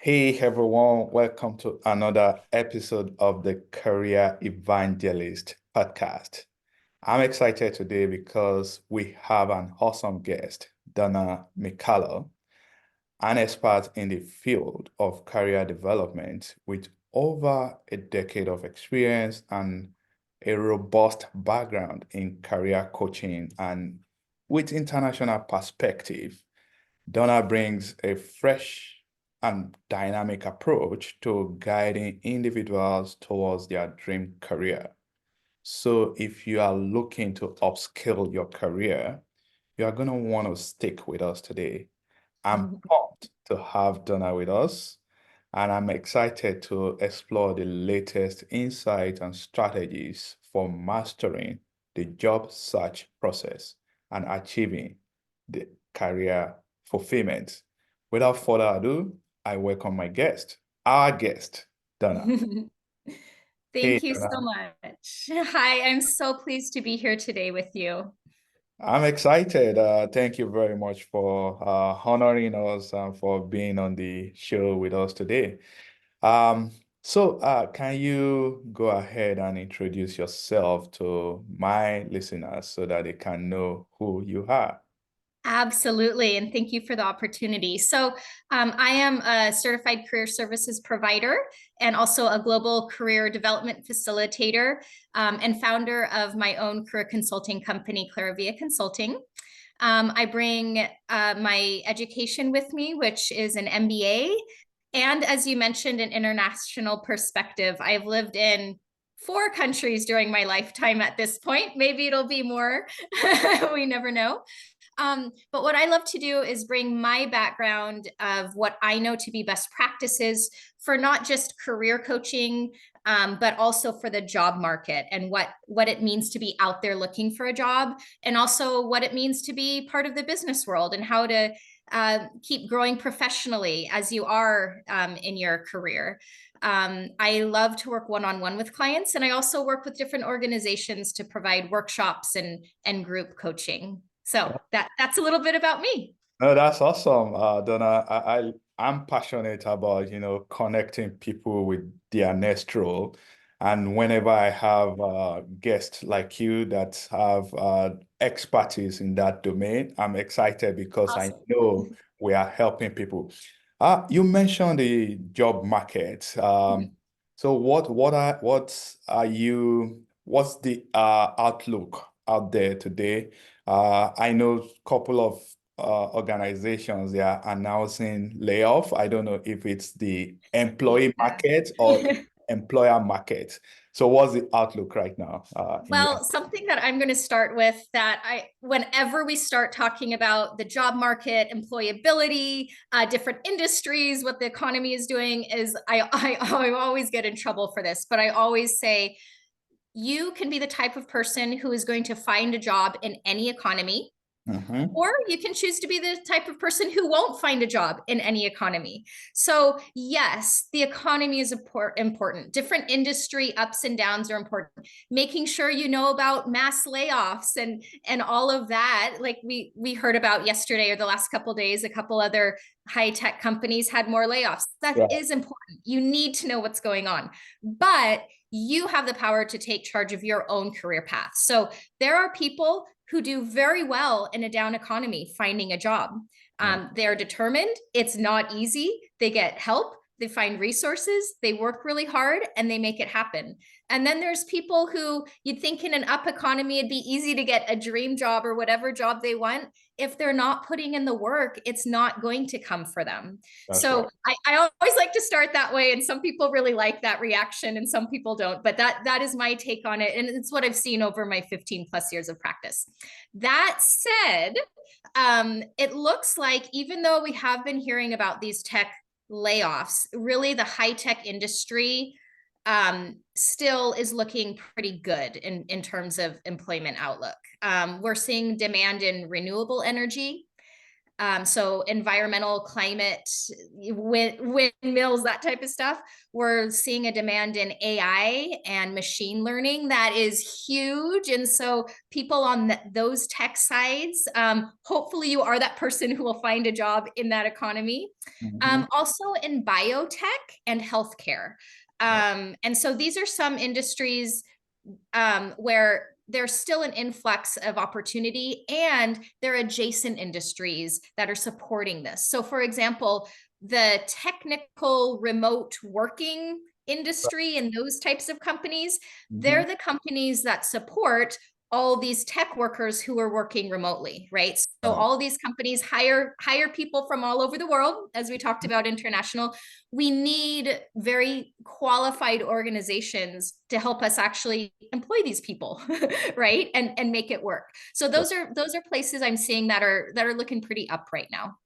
Hey everyone, welcome to another episode of the Career Evangelist podcast. I'm excited today because we have an awesome guest, Donna McCullough, an expert in the field of career development with over a decade of experience and a robust background in career coaching and with international perspective. Donna brings a fresh and dynamic approach to guiding individuals towards their dream career. So if you are looking to upskill your career, you are going to want to stick with us today. I'm pumped to have Donna with us, and I'm excited to explore the latest insights and strategies for mastering the job search process and achieving the career fulfillment. Without further ado, I welcome my guest, our guest, Donna. Hey, Thank you so Donna. much. Hi, I'm so pleased to be here today with you. I'm excited. Thank you very much for honoring us and for being on the show with us today. Um, can you go ahead and introduce yourself to my listeners so that they can know who you are? Absolutely. And thank you for the opportunity. I am a certified career services provider and also a global career development facilitator and founder of my own career consulting company, Claravia Consulting. I bring my education with me, which is an MBA. And as you mentioned, an international perspective. I've lived in 4 countries during my lifetime at this point. Maybe it'll be more. We never know. But what I love to do is bring my background of what I know to be best practices for not just career coaching, but also for the job market and what it means to be out there looking for a job, and also what it means to be part of the business world and how to keep growing professionally as you are in your career. I love to work one-on-one with clients, and I also work with different organizations to provide workshops and group coaching. So that's a little bit about me. No, that's awesome, Donna. I'm passionate about, connecting people with their next role. And whenever I have guests like you that have expertise in that domain, I'm excited because I Awesome. know we are helping people. You mentioned the job market. So what's the outlook out there today? I know a couple of organizations, they are announcing layoff. I don't know if it's the employee Yeah. market or employer market. So what's the outlook right now in your? Well, something that I'm going to start with that whenever we start talking about the job market, employability, different industries, what the economy is doing is I always get in trouble for this, but I always say you can be the type of person who is going to find a job in any economy. Mhm. Or you can choose to be the type of person who won't find a job in any economy. So, yes, the economy is important. Different industry ups and downs are important. Making sure you know about mass layoffs and all of that. Like we heard about yesterday or the last couple of days, a couple other high tech companies had more layoffs. That Yeah. is important. You need to know what's going on, but you have the power to take charge of your own career path. So there are people who do very well in a down economy finding a job. Yeah. They're determined. It's not easy. They get help. They find resources. They work really hard and they make it happen. And then there's people who you'd think in an up economy, it'd be easy to get a dream job or whatever job they want. If they're not putting in the work, it's not going to come for them. That's right. So I always like to start that way. And some people really like that reaction and some people don't. But that is my take on it. And it's what I've seen over my 15 plus years of practice. That said, it looks like even though we have been hearing about these tech layoffs, really the high tech industry still is looking pretty good in terms of employment outlook. We're seeing demand in renewable energy. So environmental, climate, windmills, that type of stuff. We're seeing a demand in AI and machine learning that is huge. And so people on those tech sides, hopefully you are that person who will find a job in that economy. Also in biotech and healthcare. And so these are some industries where there's still an influx of opportunity, and there are adjacent industries that are supporting this. So for example, the technical remote working industry and those types of companies, they're the companies that support all these tech workers who are working remotely, right? So all these companies hire people from all over the world, as we talked about international. We need very qualified organizations to help us actually employ these people, right? And make it work. So those are places I'm seeing that are looking pretty up right now.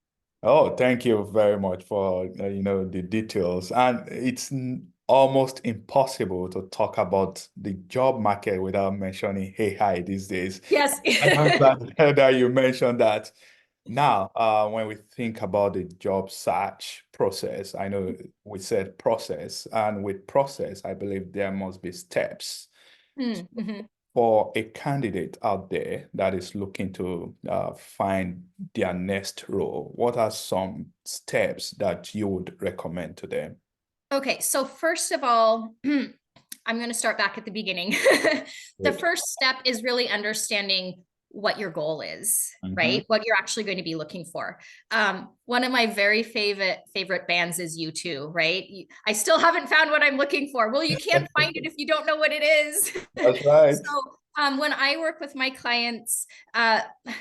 Oh, thank you very much for the details. And it's almost impossible to talk about the job market without mentioning AI these days. Yes. And I'm glad that you mentioned that. Now, when we think about the job search process, I know we said process, and with process, I believe there must be steps. Mm-hmm. For a candidate out there that is looking to find their next role, what are some steps that you would recommend to them? Okay, so first of all, I'm going to start back at the beginning. The Good. first step is really understanding what your goal is, Mhm. right? What you're actually going to be looking for. One of my very favorite bands is U2, right? I still haven't found what I'm looking for. Well, you can't find it if you don't know what it is. That's right. So when I work with my clients,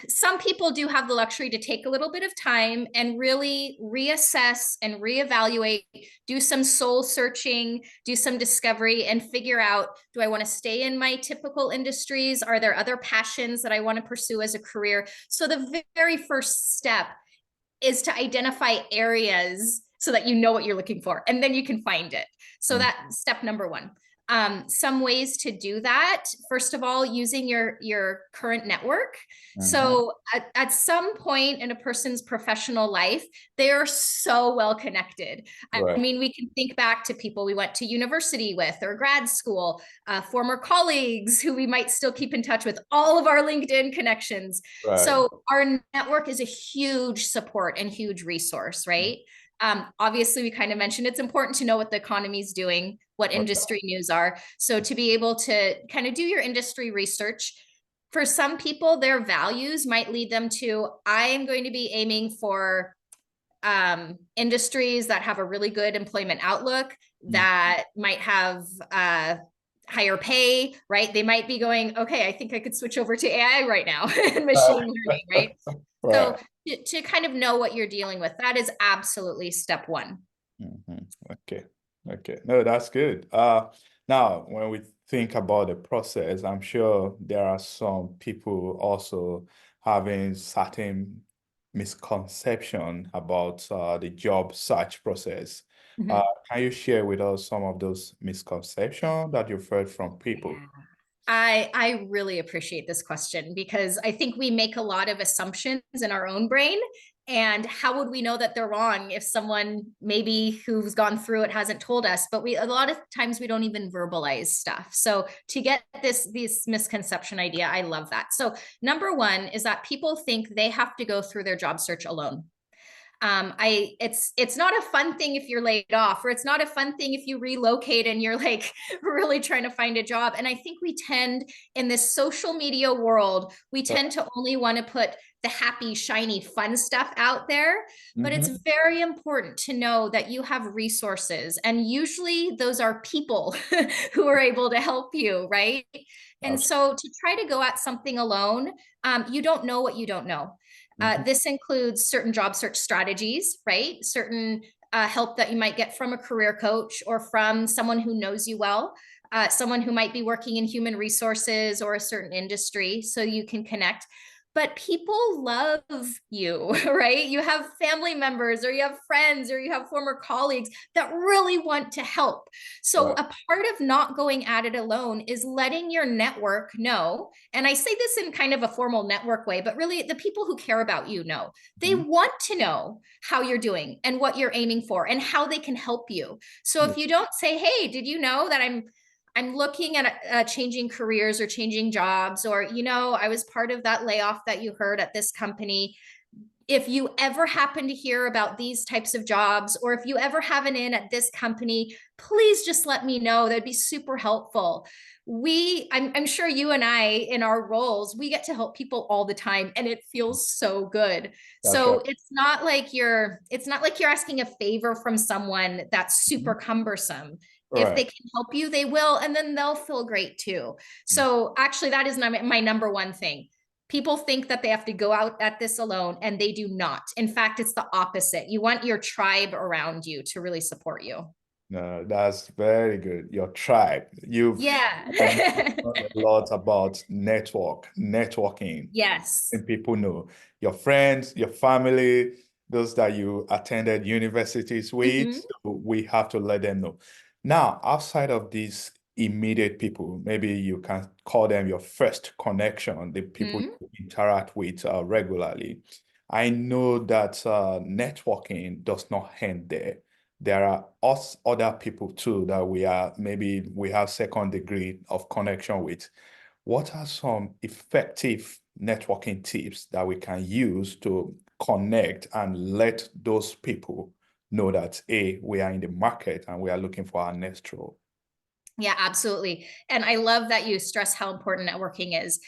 some people do have the luxury to take a little bit of time and really reassess and reevaluate, do some soul searching, do some discovery, and figure out, do I want to stay in my typical industries? Are there other passions that I want to pursue as a career? So the very first step is to identify areas so that you know what you're looking for, and then you can find it. So that's step number one. Some ways to do that. First of all, using your current network. So at some point in a person's professional life, they are so well connected. I Right. mean, we can think back to people we went to university with or grad school, former colleagues who we might still keep in touch with, all of our LinkedIn connections. Right. So our network is a huge support and huge resource, right? Obviously, we kind of mentioned it's important to know what the economy is doing, what industry news are. So to be able to kind of do your industry research, for some people, their values might lead them to, I am going to be aiming for industries that have a really good employment outlook, that might have higher pay, right? They might be going, okay, I think I could switch over to AI right now and machine learning, right? So Right. to kind of know what you're dealing with, that is absolutely step one. Okay. Okay. No, that's good. Now, when we think about the process, I'm sure there are some people also having certain misconception about the job search process. Mhm. Can you share with us some of those misconceptions that you've heard from people? I really appreciate this question, because I think we make a lot of assumptions in our own brain. And how would we know that they're wrong if someone maybe who's gone through it hasn't told us? But a lot of times we don't even verbalize stuff. So to get this misconception idea, I love that. So number one is that people think they have to go through their job search alone. It's not a fun thing if you're laid off, or it's not a fun thing if you relocate and you're like really trying to find a job. And I think we tend, in this social media world, we tend to only want to put the happy, shiny, fun stuff out there. But it's very important to know that you have resources, and usually those are people who are able to help you, right? And so to try to go at something alone, you don't know what you don't know. This includes certain job search strategies, right? Certain help that you might get from a career coach or from someone who knows you well, someone who might be working in human resources or a certain industry, so you can connect. but people love you, right? You have family members or you have friends or you have former colleagues that really want to help. So Right. a part of not going at it alone is letting your network know. And I say this in kind of a formal network way, but really the people who care about you know. They Mhm. want to know how you're doing and what you're aiming for and how they can help you. So Yeah. if you don't say, hey, did you know that I'm looking at changing careers or changing jobs, or, I was part of that layoff that you heard at this company. If you ever happen to hear about these types of jobs, or if you ever have an in at this company, please just let me know. That'd be super helpful. I'm sure you and I, in our roles, we get to help people all the time, and it feels so good. That's right. So it's not like you're asking a favor from someone that's super Mhm. cumbersome. If they Right. can help you, they will, and then they'll feel great too. So actually, that is my number one thing. People think that they have to go out at this alone, and they do not. In fact, it's the opposite. You want your tribe around you to really support you. No, that's very good. Your tribe. You've Yeah. talked a lot about networking, Yes. and people know your friends, your family, those that you attended universities with. Mhm. So we have to let them know. Now, outside of these immediate people, maybe you can call them your first connection, the people Mhm. you interact with regularly. I know that networking does not end there. There are us other people too that we have second degree of connection with. What are some effective networking tips that we can use to connect and let those people know that, A, we are in the market and we are looking for our next role? Yeah, absolutely. And I love that you stress how important networking is.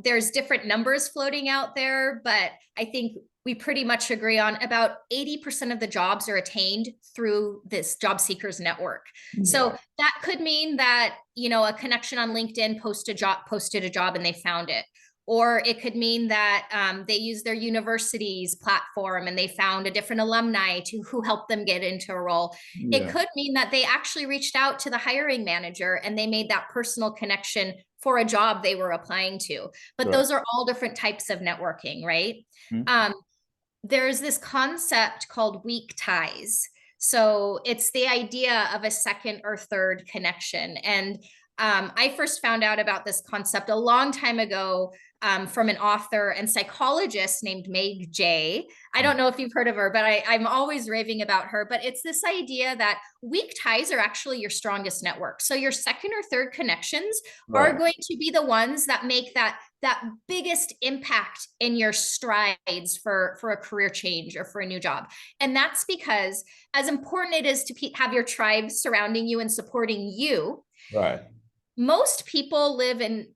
There's different numbers floating out there, but I think we pretty much agree on about 80% of the jobs are attained through this job seekers network. Yeah, So that could mean that, a connection on LinkedIn posted a job and they found it. Or it could mean that they use their university's platform and they found a different alumni who helped them get into a role. It yeah, could mean that they actually reached out to the hiring manager and they made that personal connection for a job they were applying to. But right. those are all different types of networking, right? Mhm. Um, there's this concept called weak ties. So it's the idea of a second or third connection. And I first found out about this concept a long time ago from an author and psychologist named Meg Jay. I don't know if you've heard of her, but I'm always raving about her. But it's this idea that weak ties are actually your strongest network. So your second or third connections are Right, going to be the ones that make that biggest impact in your strides for a career change or for a new job. And that's because, as important it is to have your tribe surrounding you and supporting you, right. most people live in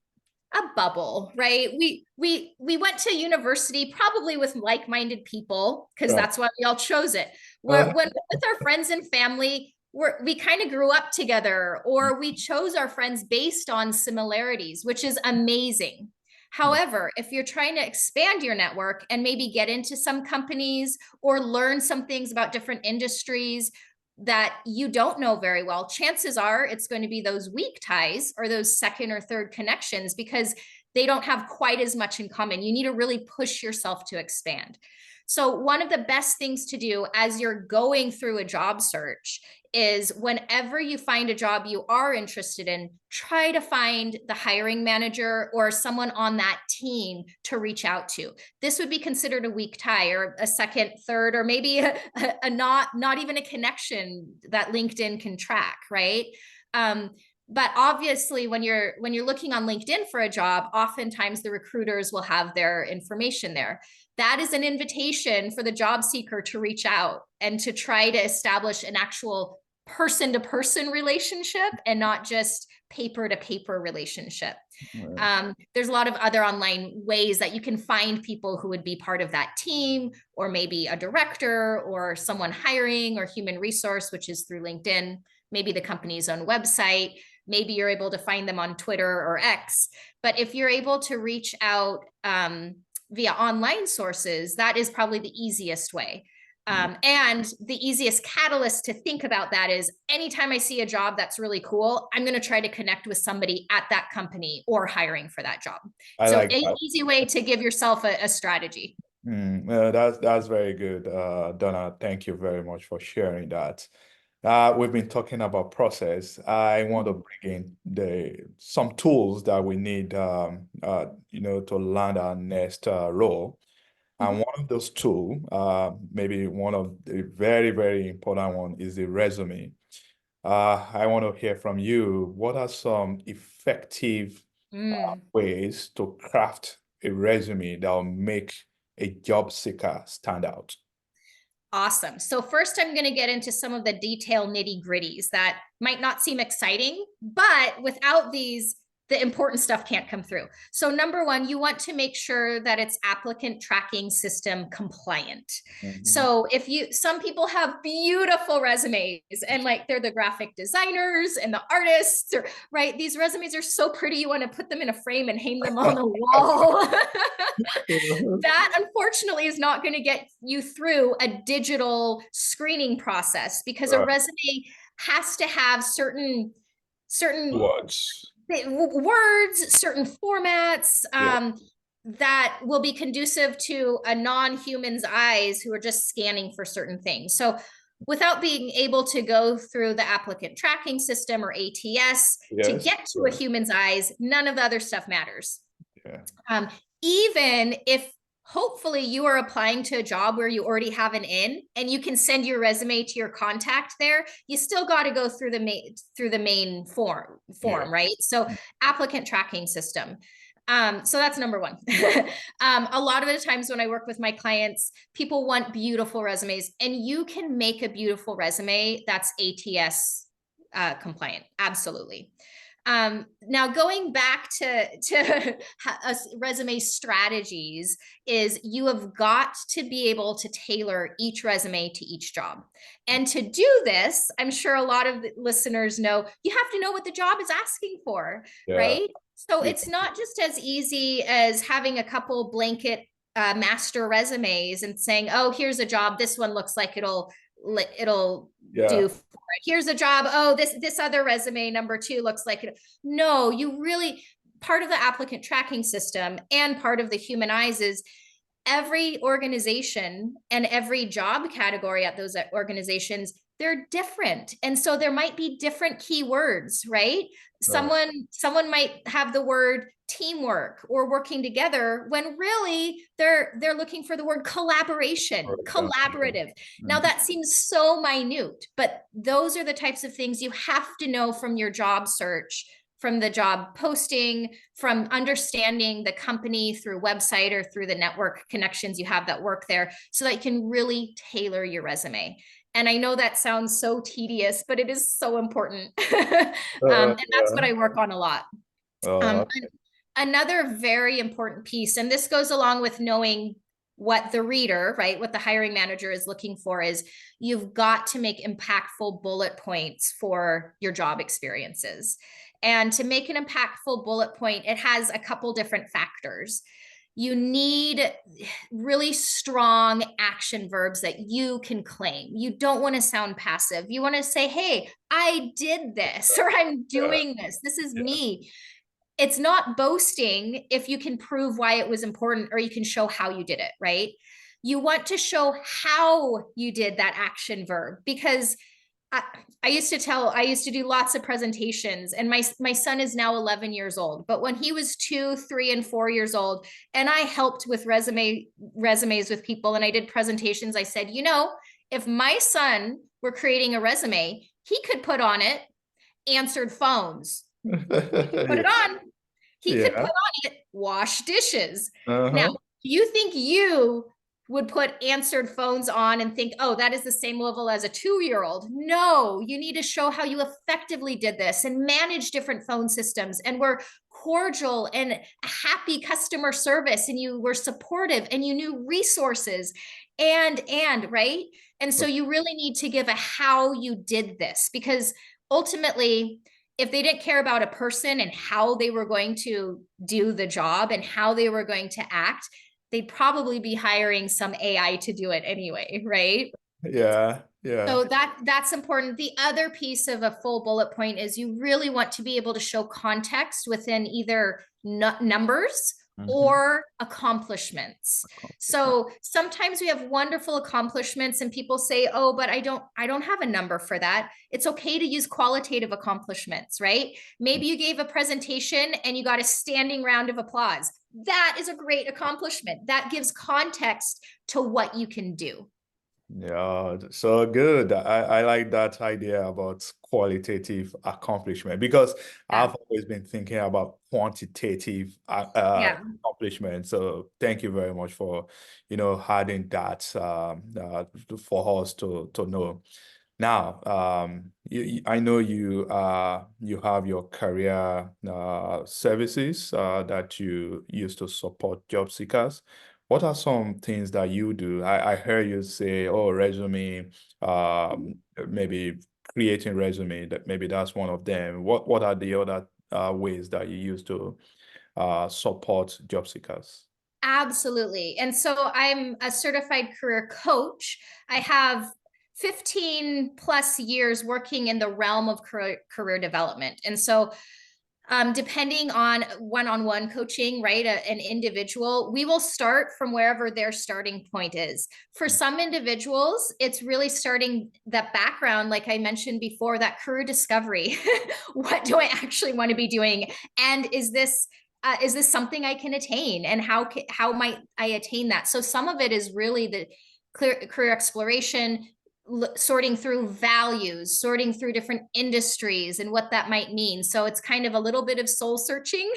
a bubble, right? We went to university probably with like-minded people because Right. that's why we all chose it. Uh, When with our friends and family, we kind of grew up together, or we chose our friends based on similarities, which is amazing. However, if you're trying to expand your network and maybe get into some companies or learn some things about different industries that you don't know very well, chances are it's going to be those weak ties or those second or third connections because they don't have quite as much in common. You need to really push yourself to expand. So, one of the best things to do as you're going through a job search is whenever you find a job you are interested in, try to find the hiring manager or someone on that team to reach out to. This would be considered a weak tie or a second, third, or maybe a not even a connection that LinkedIn can track, right? But obviously, when you're looking on LinkedIn for a job, oftentimes the recruiters will have their information there. That is an invitation for the job seeker to reach out and to try to establish an actual person to person relationship and not just paper to paper relationship. right. There's a lot of other online ways that you can find people who would be part of that team, or maybe a director or someone hiring or human resource, which is through LinkedIn, maybe the company's own website. Maybe you're able to find them on Twitter or X. But if you're able to reach out via online sources, that is probably the easiest way. And the easiest catalyst to think about that is anytime I see a job that's really cool, I'm going to try to connect with somebody at that company or hiring for that job. I So like an that. easy way to give yourself a strategy. That's very good, Donna. Thank you very much for sharing that. We've been talking about process. I want to bring in some tools that we need, to land our next role. And one of those tools, maybe one of the very, very important one, is the resume. I want to hear from you. What are some effective ways to craft a resume that will make a job seeker stand out? Awesome. So first, I'm going to get into some of the detail nitty-gritties that might not seem exciting, but without these, the important stuff can't come through. So number one, you want to make sure that it's applicant tracking system compliant. So some people have beautiful resumes and like they're the graphic designers and the artists, or, right? These resumes are so pretty. You want to put them in a frame and hang them on the wall. That unfortunately is not going to get you through a digital screening process because a resume has to have certain Words. words, certain formats, Yeah. that will be conducive to a non-human's eyes who are just scanning for certain things. So without being able to go through the applicant tracking system or ATS to Yes. get to a human's eyes, none of the other stuff matters. Yeah. Even if hopefully you are applying to a job where you already have an in and you can send your resume to your contact there, you still got to go through the main form, right? So applicant tracking system. So that's number one. A lot of the times when I work with my clients, people want beautiful resumes, and you can make a beautiful resume that's ATS compliant. Absolutely. Now going back to resume strategies is you have got to be able to tailor each resume to each job. And to do this, I'm sure a lot of the listeners know, you have to know what the job is asking for, right? So it's not just as easy as having a couple blanket master resumes and saying, oh, here's a job. This one looks like it'll do. Here's a job. Oh, this other resume number 2 looks like it. No, you really, part of the applicant tracking system and part of the human eyes is every organization and every job category at those organizations, they're different. And so there might be different keywords, right? Someone might have the word teamwork or working together when really they're looking for the word collaboration, collaborative. Now that seems so minute, but those are the types of things you have to know from your job search, from the job posting, from understanding the company through website or through the network connections you have that work there, so that you can really tailor your resume. And I know that sounds so tedious, but it is so important. And that's what I work on a lot. Another very important piece, and this goes along with knowing what the reader, right, what the hiring manager is looking for, is you've got to make impactful bullet points for your job experiences. And to make an impactful bullet point, it has a couple different factors. You need really strong action verbs that you can claim. You don't want to sound passive. You want to say, hey, I did this, or I'm doing this. This is me. It's not boasting if you can prove why it was important or you can show how you did it, right? You want to show how you did that action verb, because I used to do lots of presentations, and my son is now 11 years old, but when he was 2, 3, and 4 years old, and I helped with resumes with people and I did presentations, I said, if my son were creating a resume, he could put on it answered phones. Put it on. He could put on it wash dishes. Now, do you think you would put answered phones on and think, oh, that is the same level as a 2-year-old? No, you need to show how you effectively did this and manage different phone systems and were cordial and happy customer service, and you were supportive and you knew resources and right? And so you really need to give a how you did this, because ultimately, if they didn't care about a person and how they were going to do the job and how they were going to act, they'd probably be hiring some AI to do it anyway, right? Yeah, yeah. So that's important. The other piece of a full bullet point is you really want to be able to show context within either numbers Mm-hmm. or accomplishments. So sometimes we have wonderful accomplishments and people say, "Oh, but I don't have a number for that." It's okay to use qualitative accomplishments, right? Maybe you gave a presentation and you got a standing round of applause. That is a great accomplishment. That gives context to what you can do. Yeah, so good. I like that idea about qualitative accomplishment because Yeah. I've always been thinking about quantitative Yeah. accomplishment. So thank you very much for, adding that for us to know. Now, I know you have your career services that you use to support job seekers. What are some things that you do? I heard you say, oh, resume, maybe creating resume, that maybe that's one of them. What are the other ways that you use to support job seekers? Absolutely. And so I'm a certified career coach. I have 15 plus years working in the realm of career development. And so, depending on one-on-one coaching, right, an individual, we will start from wherever their starting point is. For some individuals, it's really starting that background, like I mentioned before, that career discovery. What do I actually want to be doing? And is this something I can attain? And how might I attain that? So some of it is really the career exploration, sorting through values, sorting through different industries and what that might mean. So it's kind of a little bit of soul searching,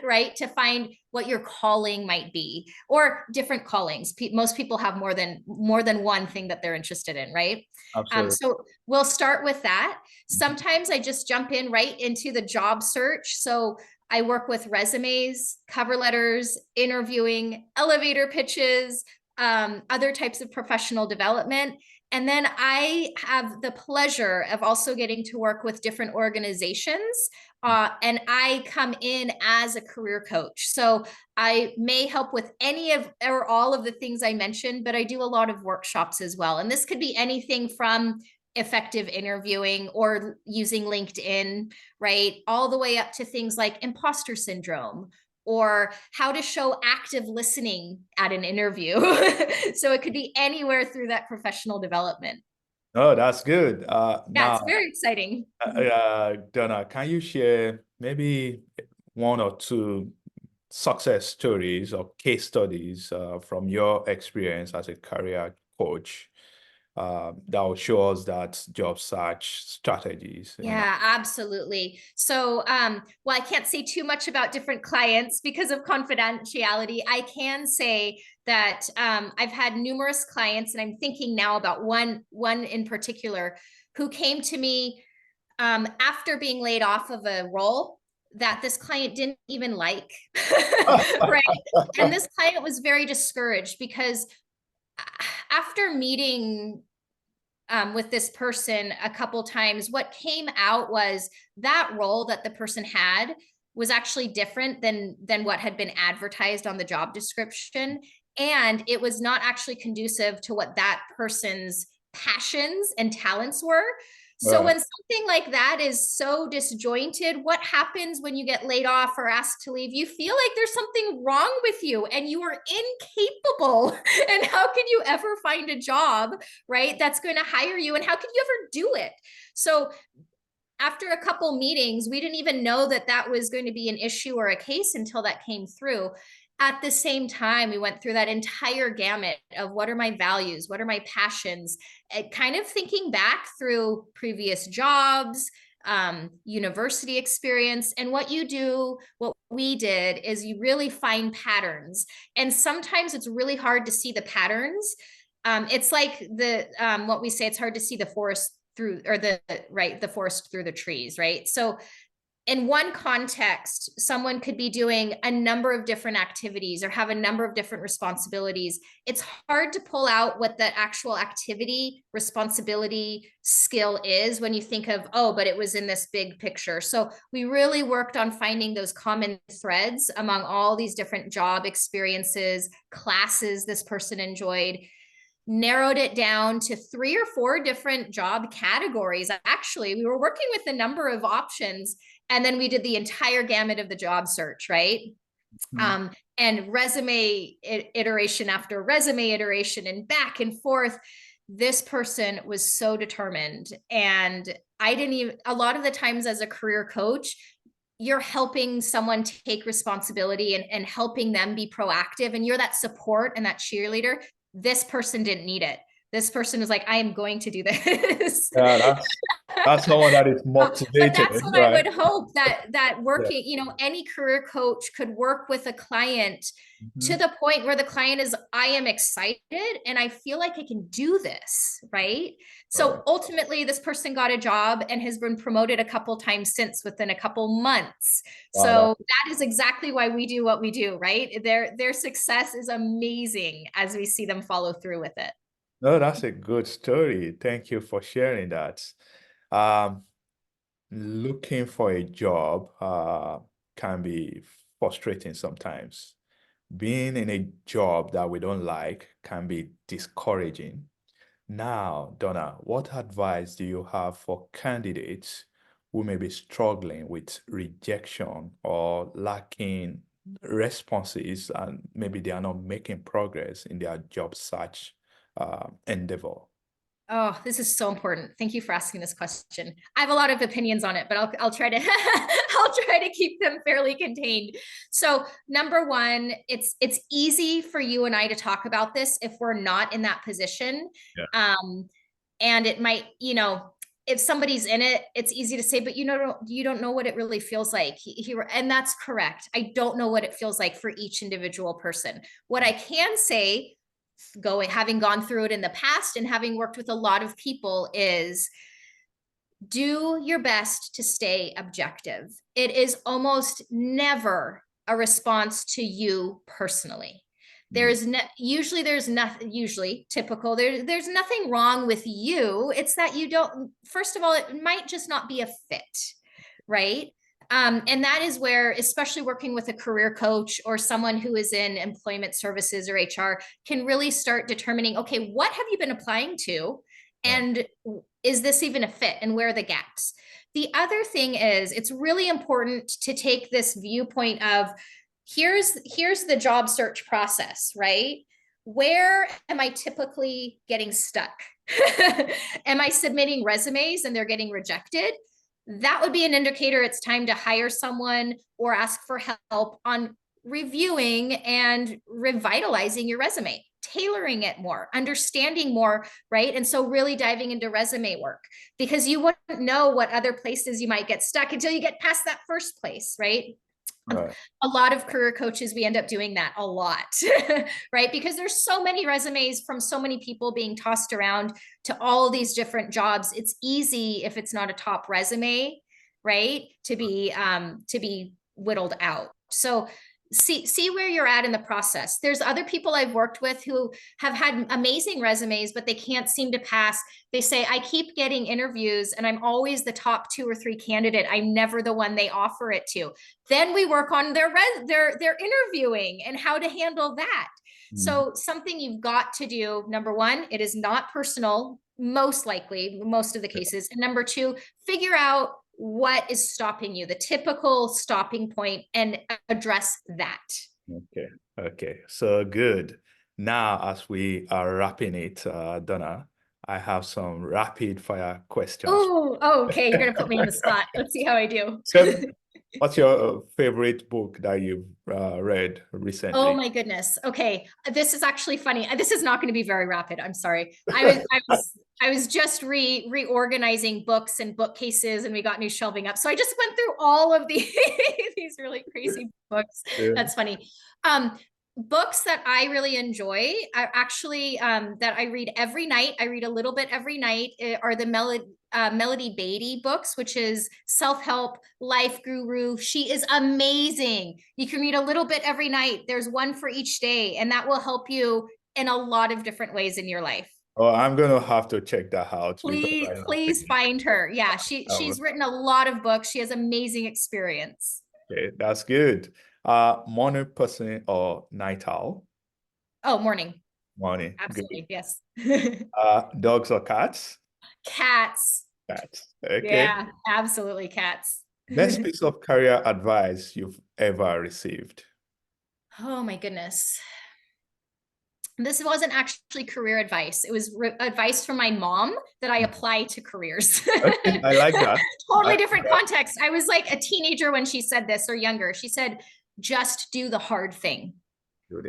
right? To find what your calling might be, or different callings. Most people have more than one thing that they're interested in, right? Absolutely. So we'll start with that. Sometimes I just jump in right into the job search. So I work with resumes, cover letters, interviewing, elevator pitches, other types of professional development. And then I have the pleasure of also getting to work with different organizations. And I come in as a career coach. So I may help with any of or all of the things I mentioned, but I do a lot of workshops as well. And this could be anything from effective interviewing or using LinkedIn, right? All the way up to things like imposter syndrome or how to show active listening at an interview. So it could be anywhere through that professional development. Oh, that's good. Yeah, it's Now, very exciting. Donna, can you share maybe one or two success stories or case studies from your experience as a career coach that will show us that job search strategies? Yeah, absolutely. So, well, I can't say too much about different clients because of confidentiality. I can say that I've had numerous clients, and I'm thinking now about one in particular who came to me after being laid off of a role that this client didn't even like, right? And this client was very discouraged because after meeting with this person a couple times, what came out was that role that the person had was actually different than what had been advertised on the job description, and it was not actually conducive to what that person's passions and talents were. So Right. when something like that is so disjointed, what happens when you get laid off or asked to leave? You feel like there's something wrong with you and you are incapable. And how can you ever find a job, right, that's going to hire you? And how can you ever do it? So after a couple meetings, we didn't even know that that was going to be an issue or a case until that came through. At the same time, we went through that entire gamut of what are my values, what are my passions, and kind of thinking back through previous jobs, university experience. And what we did is you really find patterns. And sometimes it's really hard to see the patterns. It's like what we say, it's hard to see the forest through, or the forest through the trees, right? So in one context, someone could be doing a number of different activities or have a number of different responsibilities. It's hard to pull out what the actual activity, responsibility, skill is when you think of, oh, but it was in this big picture. So we really worked on finding those common threads among all these different job experiences, classes this person enjoyed, narrowed it down to 3 or 4 different job categories. Actually, we were working with a number of options, and then we did the entire gamut of the job search, right? Mm. And resume iteration after resume iteration and back and forth. This person was so determined. And I didn't even, a lot of the times as a career coach, you're helping someone take responsibility and helping them be proactive. And you're that support and that cheerleader. This person didn't need it. This person was like, I am going to do this. Yeah, that's someone that is But motivated, that's what I right? would hope, that Yeah. working, any career coach could work with a client to Mhm. the point where the client is, I am excited and I feel like I can do this, right? So Right. ultimately, this person got a job and has been promoted a couple times since, within a couple months. Wow, So that is exactly why we do what we do, right? Their success is amazing as we see them follow through with it. no, that's a good story. Thank you for sharing that. Um, Looking for a job can be frustrating sometimes. Being in a job that we don't like can be discouraging. Now, Donna, what advice do you have for candidates who may be struggling with rejection or lacking responses, and maybe they are not making progress in their job search endeavor? Oh, this is so important. Thank you for asking this question. I have a lot of opinions on it, but I'll try to I'll try to keep them fairly contained. So, number one, it's easy for you and I to talk about this if we're not in that position. Yeah. Um, and it might, if somebody's in it, it's easy to say, but you don't know what it really feels like. And that's correct. I don't know what it feels like for each individual person. What I can say, having gone through it in the past and having worked with a lot of people, is do your best to stay objective. It is almost never a response to you personally. Mm. There's nothing, usually typical, there's nothing wrong with you. It's that you don't, first of all, it might just not be a fit, right? And that is where, especially working with a career coach or someone who is in employment services or HR, can really start determining, okay, what have you been applying to? Right. And is this even a fit? And where are the gaps? The other thing is, it's really important to take this viewpoint of, here's the job search process, right? Where am I typically getting stuck? Am I submitting resumes and they're getting rejected? That would be an indicator it's time to hire someone or ask for help on reviewing and revitalizing your resume, tailoring it more, understanding more, right? And so really diving into resume work, because you wouldn't know what other places you might get stuck until you get past that first place, right? Right. A lot of career coaches, we end up doing that a lot, right? Because there's so many resumes from so many people being tossed around to all these different jobs. It's easy, if it's not a top resume, right, to be whittled out. So see where you're at in the process. There's other people I've worked with who have had amazing resumes, but they can't seem to pass. They say, I keep getting interviews and I'm always the top 2 or 3 candidate. I'm never the one they offer it to. Then we work on their interviewing and how to handle that. Mm. So something you've got to do, number one, it is not personal, most likely, most of the cases. And number two, figure out what is stopping you, the typical stopping point, and address that. Okay. Okay. So good. Now, as we are wrapping it, Donna, I have some rapid fire questions. Oh, okay. You're gonna put me on the spot. Let's see how I do. So, what's your favorite book that you've read Oh recently? my goodness. Okay. This is actually funny. This is not going to be very rapid. I'm sorry. I was just reorganizing books and bookcases, and we got new shelving up. So I just went through all of these really crazy books. Yeah. That's funny. Um, Books that I really enjoy are actually, that I read every night. I read a little bit every night, are the Melody Beatty books, which is self-help life guru. She is amazing. You can read a little bit every night. There's one for each day, and that will help you in a lot of different ways in your life. Oh, I'm gonna have to check that out because Please, I don't please think find her. Yeah, I will. she's written a lot of books. She has amazing experience. Okay, that's good. Morning person or night owl? Oh, morning. Morning. Good. Absolutely. Yes. Dogs or cats? Cats. Cats. Okay. Yeah, absolutely cats. Best piece of career advice you've ever received? Oh my goodness. This wasn't actually career advice. It was advice from my mom that I apply to careers. Okay, I like that. Totally different context. I was like a teenager when she said this, or younger. She said, just do the hard thing.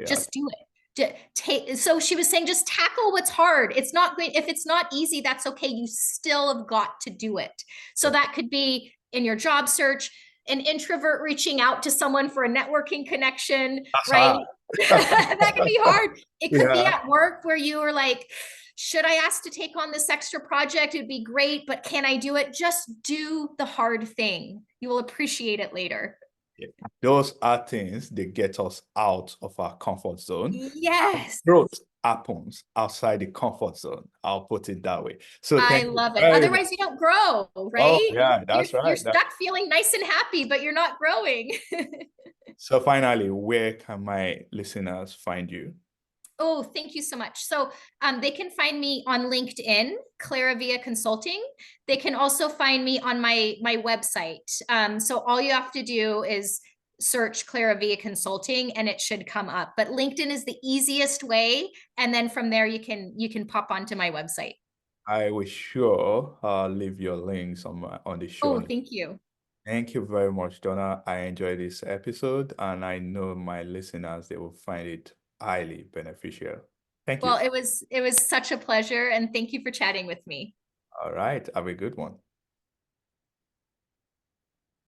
Just do it. So she was saying, just tackle what's hard. It's not great. If it's not easy, that's okay. You still have got to do it. So that could be in your job search, an introvert reaching out to someone for a networking connection, That's right? hard. That can be hard. It could be Yeah. at work where you are like, should I ask to take on this extra project? It'd be great, but can I do it? Just do the hard thing. You will appreciate it later. Those are things that get us out of our comfort zone. Yes. Growth happens outside the comfort zone. I'll put it that way. So I thank you love it. very much. Otherwise, you don't grow, Oh, right? yeah, that's You're right. stuck feeling nice and happy, but you're not growing. So finally, where can my listeners find you? Oh, thank you so much. So they can find me on LinkedIn, Clara Via Consulting. They can also find me on my website. So all you have to do is search Clara Via Consulting and it should come up. But LinkedIn is the easiest way. And then from there, you can pop onto my website. I will sure leave your links on the show Oh, notes. thank you. Thank you very much, Donna. I enjoyed this episode, and I know my listeners, they will find it highly beneficial. Thank Well, you. it was such a pleasure, and thank you for chatting with me. All right. Have a good one.